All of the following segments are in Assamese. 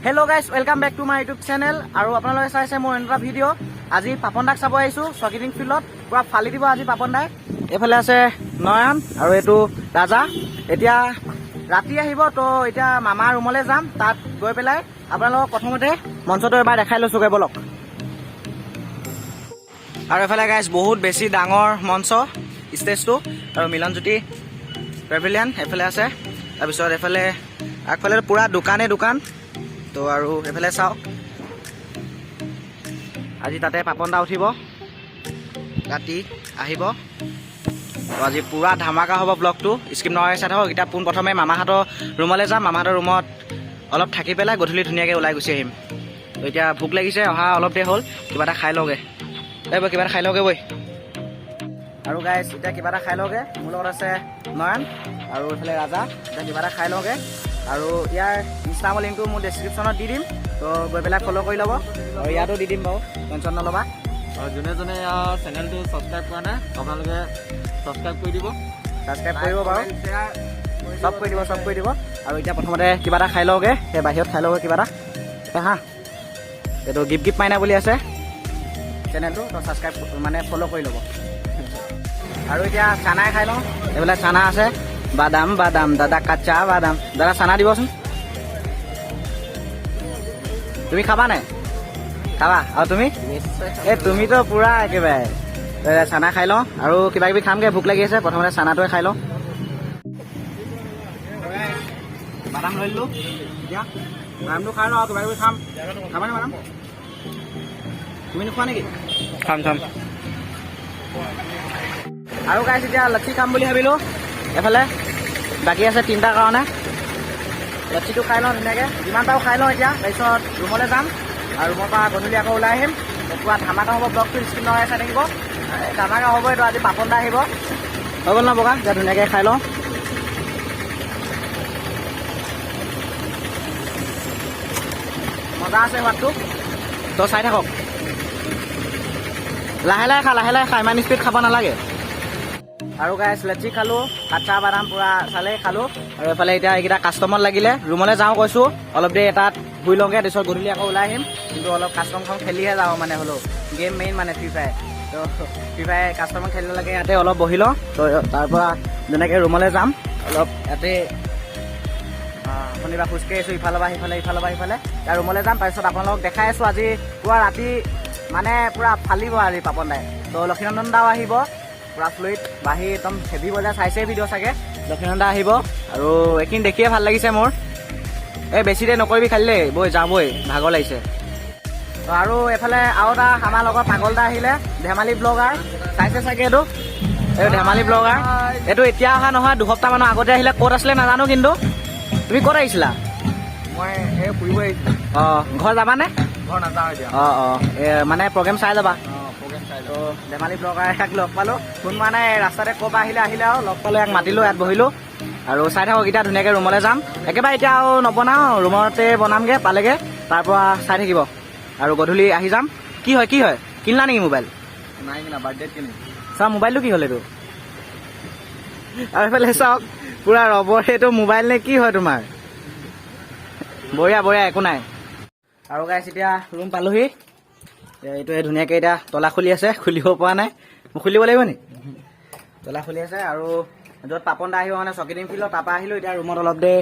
Hello guys, welcome back to my YouTube channel. আৰু আপোনালোকে চাইছে মোৰ এটা ভিডিঅ' আজি পাপন দাক চাব আহিছো স্বাগতিং ফিল্ডত পুৰা ফালি দিব আজি পাপন দাই। এফালে আছে নয়ন আৰু এটো ৰাজা। এতিয়া ৰাতি আহিব তো এতিয়া মামা ৰুমলৈ যাম, তাত গৈ পেলাই আপোনালোকক প্ৰথমতে মঞ্চটো এবাৰ দেখাই লৈছোগে বলক। আৰু এফালে গাইজ বহুত বেছি ডাঙৰ মঞ্চ ষ্টেজটো আৰু মিলনজ্যোতি পেভিলিয়ন এফালে আছে। তাৰপিছত এফালে আগফালে পুৰা দোকান তো আৰু এফালে চাওক আজি তাতে পাপন দা উঠিব, ৰাতি আহিব। তো আজি পুৰা ধামাকা হ'ব ব্লগটো, স্কিপ নকৰাকৈ চাই থাকক। এতিয়া পোনপ্ৰথমে মামাহঁতৰ ৰুমলৈ যাম, মামাহঁতৰ ৰুমত অলপ থাকি পেলাই গধূলি ধুনীয়াকৈ ওলাই গুচি আহিম। তো এতিয়া ভোক লাগিছে, অহা অলপ দেৰি হ'ল, কিবা এটা খাই লওঁগৈ। এই বৈ কিবা এটা খাই লওঁগৈ বৈ। আৰু গাইজ এতিয়া কিবা এটা খাই লওঁগৈ, মোৰ লগত আছে নয়ন আৰু এইফালে ৰাজা। এতিয়া কিবা এটা খাই লওঁগৈ আৰু ইয়াৰ ইনষ্টাগ্ৰামৰ লিংকটো মোৰ ডেছক্ৰিপশ্যনত দি দিম, তো গৈ পেলাই ফ'ল' কৰি ল'ব আৰু ইয়াতো দি দিম বাৰু, টেনশ্যন নল'বা। আৰু যোনে যোনে চেনেলটো ছাবস্ক্ৰাইব কৰা নাই আপোনালোকে ছাবস্ক্ৰাইব কৰি দিব, ছাবস্ক্ৰাইব কৰিব বাৰু, চব কৰি দিব। আৰু এতিয়া প্ৰথমতে কিবা এটা খাই লওঁগৈ, সেই বাহিৰত খাই লওঁগৈ কিবা এটা হা। এইটো গিফ্ট মাইনা বুলি আছে চেনেলটো, তো ছাবস্ক্ৰাইব মানে ফ'ল' কৰি ল'ব। আৰু এতিয়া চানাই খাই লওঁ, এইবিলাক চানা আছে, বাদাম দাদা কাচ্চা বাদাম, দাদা চানা দিবচোন। তুমি খাবা নাই? খাবা? আৰু তুমি? এই তুমিতো পুৰা একেবাৰে চানা খাই লওঁ আৰু কিবা কিবি খামগৈ, ভোক লাগি আছে। প্ৰথমতে চানাটোৱে খাই লওঁ। বাদাম লৈ দিলোঁ, এতিয়া বাদামটো খাই লওঁ আৰু কিবা কিবি খাম। খাবানে বাদাম? তুমি নোখোৱা নেকি? খাম। আৰু গাইছ এতিয়া লচ্ছি খাম বুলি ভাবিলোঁ, এফালে বাকী আছে 3টাৰ কাৰণে। লচ্ছিটো খাই লওঁ ধুনীয়াকৈ, যিমান পাৰোঁ খাই লওঁ এতিয়া। তাৰপিছত ৰুমলৈ যাম আৰু ৰুমৰ পৰা গধূলি আকৌ ওলাই আহিম। পুৰা ধামাকা হ'ব ব্লগটো, স্কিপ নকৰাকৈ চাই থাকিব। ধামাকা হ'ব এইটো, আজি পাপন দা আহিব। হৈ গ'ল ন বগা? এতিয়া ধুনীয়াকৈ খাই লওঁ। মজা আছে সোৱাদটো, তো চাই থাকক। লাহে লাহে খা, ইমান স্পীড খাব নালাগে। আৰু গাইছ লচ্ছি খালোঁ, কাচ্চা বাদাম পুৰা চালেই খালোঁ। আৰু এইফালে এতিয়া এইকেইটা কাষ্টমত লাগিলে, ৰুমলৈ যাওঁ কৈছোঁ, অলপ দেৰি এটাত শুই লওঁগৈ, তাৰপিছত গধূলি আকৌ ওলাই আহিম। কিন্তু অলপ কাষ্টমখন খেলিহে যাওঁ মানে, হ'লেও গেম মেইন মানে ফ্ৰী ফায়াৰ। তো ফ্ৰী ফায়াৰ কাষ্টমত খেলিব লাগে, ইয়াতে অলপ বহি লওঁ। তো তাৰপৰা যেনেকৈ ৰুমলৈ যাম, অলপ ইয়াতে শনিবাৰ খোজকাঢ়ি আছোঁ, ইফালৰ পৰা সিফালে তাৰ ৰুমলৈ যাম। তাৰপিছত আপোনালোকক দেখাই আছোঁ আজি পুৰা ৰাতি মানে পুৰা ফালিব আজি পাপন দাই। তো লক্ষীনন্দন দাও আহিব, পুৰা ফ্লুইড বাঢ়ি একদম হেভি বজাৰ, চাইছে ভিডিঅ' চাগে। লক্ষীনন্দন দা আহিব আৰু এইখিনি দেখিয়ে ভাল লাগিছে মোৰ। এই বেছি দেৰি নকৰিবি খালি দেই, বৈ যাবই, ভাগৰ লাগিছে। তো আৰু এইফালে আৰু এটা আমাৰ লগত পাগল দা আহিলে, ধেমালি ব্লগাৰ, চাইছে চাগে এইটো ধেমালি ব্লগাৰ। এইটো এতিয়া অহা নহয়, 2 সপ্তাহমানৰ আগতে আহিলে। ক'ত আছিলে নাজানো, কিন্তু তুমি ক'ত আহিছিলা? মই এই ফুৰিব আহিছিলোঁ। অঁ, ঘৰ যাবানে? ঘৰ নাযাওঁ এতিয়া। অঁ, মানে প্ৰগ্ৰেম চাই যাবা। প্ৰগ্ৰেম চাই তো ধেমালি ব্লগাৰ ইয়াক লগ পালোঁ, ফোন মানে ৰাস্তাতে ক'ৰ পৰা আহিলে আৰু লগ পালোঁ, ইয়াক মাতিলোঁ, ইয়াত বহিলোঁ আৰু চাই থাকক। এতিয়া ধুনীয়াকৈ ৰুমলৈ যাম, একেবাৰে এতিয়া আৰু নবনাওঁ, ৰুমতে বনামগৈ পালেগৈ, তাৰপৰা চাই থাকিব আৰু গধূলি আহি যাম। কি হয় কিনিলা নেকি মোবাইল? নাই কিনা, বাৰ্থডেত কিনিম। চাওক মোবাইলটো কি হ'ল এইটো। আৰু এইফালে চাওক পুৰা ৰবৰ, এইটো মোবাইল নে কি হয় তোমাৰ? বঢ়িয়া, একো নাই। আৰু গাইছ এতিয়া ৰুম পালোহি, এইটোৱে ধুনীয়াকৈ এতিয়া তলা খুলি আছে, খুলিব পৰা নাই। মোক খুলিব লাগিব নি? তলা খুলি আছে। আৰু য'ত পাপন দা আহিব মানে স্বাগতিং ফিল্ডত, তাৰপৰা আহিলোঁ। এতিয়া ৰুমত অলপ দেৰি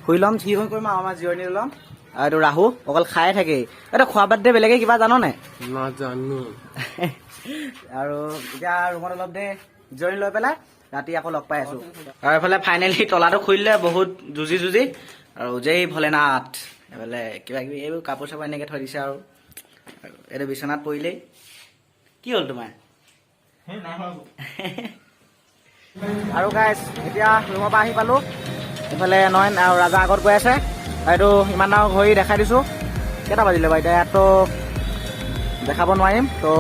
শুই ল'ম, জিৰণি কৰিম আৰু আমাৰ জিৰণি ল'ম। আৰু এইটো ৰাহু অকল খাই থাকেই। এইটো খোৱা বাদ দে বেলেগে কিবা জানো নাই? নাজানো। আৰু এতিয়া ৰুমত অলপ দেৰি জিৰণি লৈ পেলাই ৰাতি আকৌ লগ পাই আছোঁ। আৰু এইফালে ফাইনেলি তলাটো খুলিলে, বহুত যুঁজি আৰু জয় ভোলেনাথ। এইফালে কিবা কিবি এইবোৰ কাপোৰ চাপোৰ এনেকৈ থৈ দিছে আৰু এইটো বিচনাত পৰিলেই। কি হ'ল তোমাৰ? আৰু গাইছ এতিয়া ৰুমৰ পৰা আহি পালোঁ, এইফালে নয়ন আৰু ৰাজা আগত গৈ আছে। এইটো ইমান ডাঙৰ ঘড়ী দেখাই দিছোঁ, কেইটা বাজিলে বাৰু এতিয়া? ইয়াততো দেখাব নোৱাৰিম। তো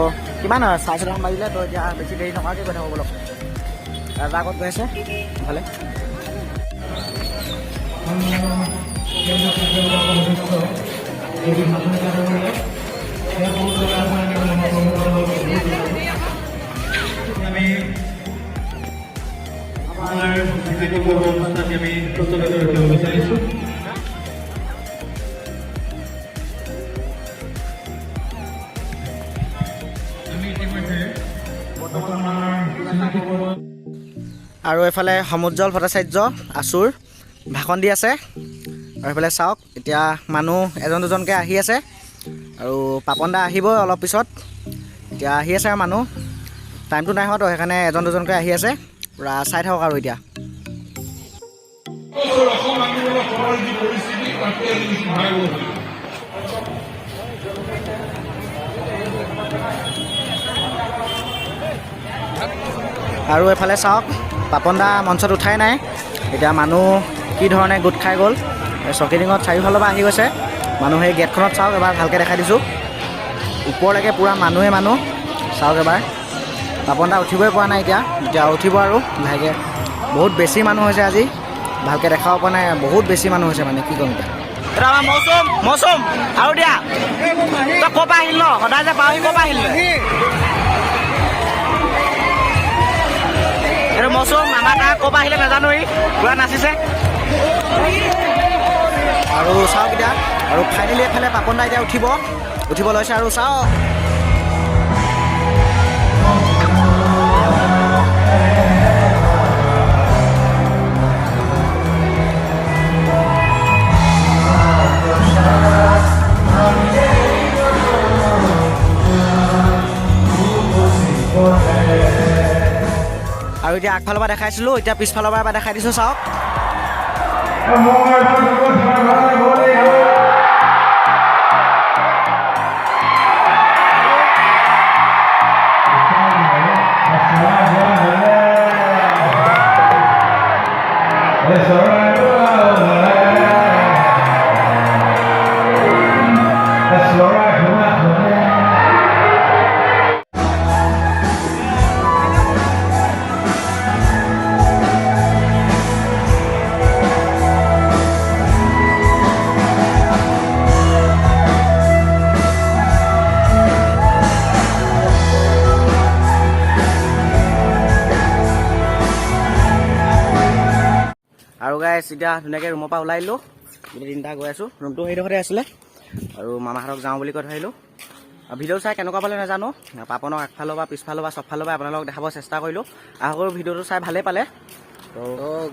কিমান হয়, 4:30 বাজিলে। তো এতিয়া বেছি দেৰি নকৰাকৈ গৈ থাকোঁ বলক। ৰাজা আগত গৈ আছে এইফালে। আৰু এইফালে সমুজ্জ্বল ভট্টাচাৰ্য আচুৰ ভাষণ দি আছে। আৰু এইফালে চাওক এতিয়া মানুহ এজন দুজনকৈ আহি আছে আৰু পাপন দা আহিবই অলপ পিছত। এতিয়া আহি আছে আৰু মানুহ, টাইমটো নাই হোৱাতো সেইকাৰণে এজন দুজনকৈ আহি আছে। পূৰা চাই থাকক আৰু এতিয়া। আৰু এইফালে চাওক পাপন দা মঞ্চত উঠাই নাই। এতিয়া মানুহ কি ধৰণে গোট খাই গ'ল। চকিডিঙত চাৰিওফালৰ পৰা আহি গৈছে মানুহ। সেই গেটখনত চাওক এবাৰ ভালকৈ দেখাই দিছোঁ, ওপৰলৈকে পূৰা মানুহে মানুহ। চাওক এবাৰ পাপন দা উঠিবই পৰা নাই। এতিয়া উঠিব আৰু লাহেকৈ। বহুত বেছি মানুহ হৈছে আজি, ভালকৈ দেখাব পৰা নাই। বহুত বেছি মানুহ হৈছে মানে কি ক'ম এতিয়া। এইটো আমাৰ মৌচুম আৰু দিয়া তই ক'ৰ পৰা আহিল ন? সদায় যে পাওঁহি ক'ৰ পৰা আহিল? এইটো মৌচুম আমাৰ তাৰ ক'ৰ পৰা আহিলে নাজানো, ই পূৰা নাচিছে। আৰু চাওক এতিয়া, আৰু ফাইনেলি এইফালে পাপন দা এতিয়া উঠিব লৈছে আৰু চাওক। আৰু এতিয়া আগফালৰ পৰা দেখাইছিলোঁ, এতিয়া পিছফালৰ পৰা দেখাই দিছোঁ চাওক। আৰু গাইছ এতিয়া ধুনীয়াকৈ ৰুমৰ পৰা ওলাই দিলোঁ। গোটেই তিনিটা গৈ আছোঁ। ৰুমটো সেইডোখৰতে আছিলে আৰু মামাহঁতক যাওঁ বুলি কৈ থৈ আহিলোঁ। ভিডিঅ' চাই কেনেকুৱা পালে নাজানো, পাপনক আগফালৰ পৰা পিছফালৰ পৰা চবফালৰ পৰা আপোনালোকক দেখাব চেষ্টা কৰিলোঁ। আশা কৰোঁ ভিডিঅ'টো চাই ভালেই পালে। তো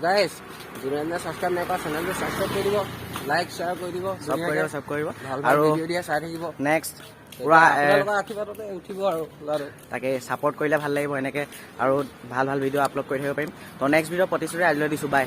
গাইজ যোনে ছাবস্ক্ৰাইব নাই কৰা চেনেলটো ছাবস্ক্ৰাইব কৰি দিব, লাইক শ্বেয়াৰ কৰি দিব, চব কৰিব আৰু ভিডিঅ' দিয়া চাই থাকিব। নেক্সট পূৰা আশীৰ্বাদতে উঠিব আৰু তাকে ছাপোৰ্ট কৰিলে ভাল লাগিব এনেকৈ, আৰু ভাল ভিডিঅ' আপলোড কৰি থাকিব পাৰিম। তো নেক্সট ভিডিঅ' প্ৰতিশ্ৰুতি আজিলৈ দিছোঁ। বাই।